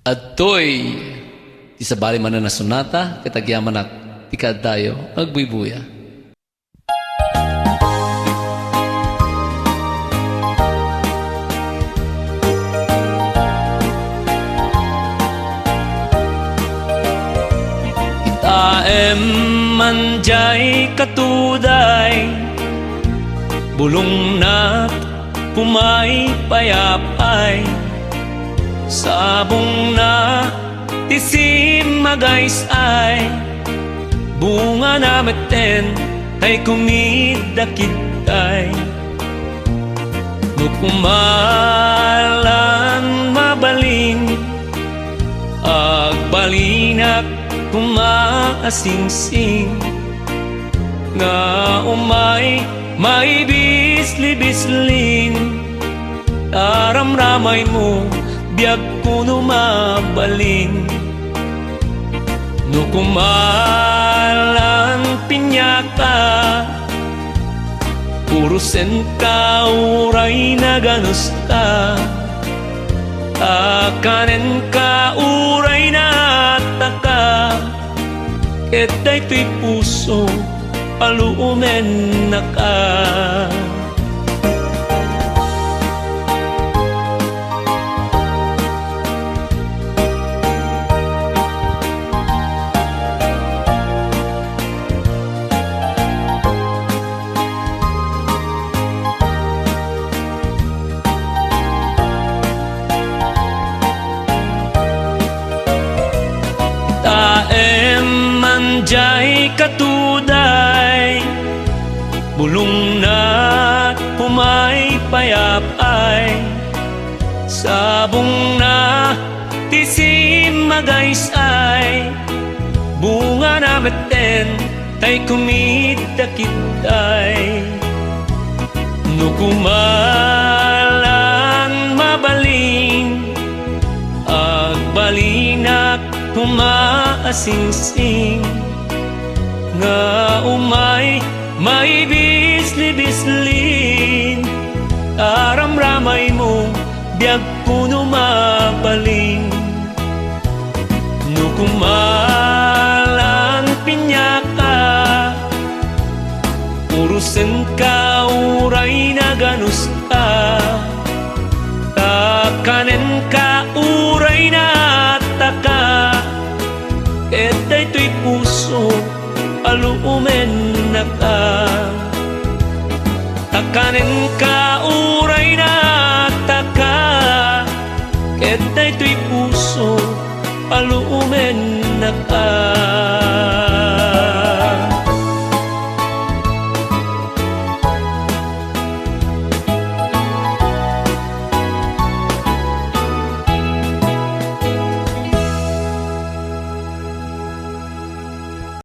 Adtoy ti sabali man na nasunata katagyaman ak tikad tayo agbuybuya. Itaem manjay katuday bulong na't pumay payapay sabong na tisim magays ay bunga na meten ay kumidakitay nukumalan mabaling agbalinak kumaasingsing nga umay may bisli-bislin taramramay mo biag kuno mabaling nukumalan pinyaka purusen ka uray na ganus ka akanen ka uray na taka ketay tuy puso paluumen na ka. Manjay katuday bulong na pumay payapay sabong na tisim magays ay bunga na meten tay kumidakitay nukumalan mabaling agbalinak kumaasingsing nga umay may bisli-bislin aramramay mo biag puno mabaling nukumalan pinyaka urusen ka uray na ganus ka takanen ka uray na taka etay tuy puso paluumen na ka takanen ka uray na taka etay tuy puso paluumen na ka.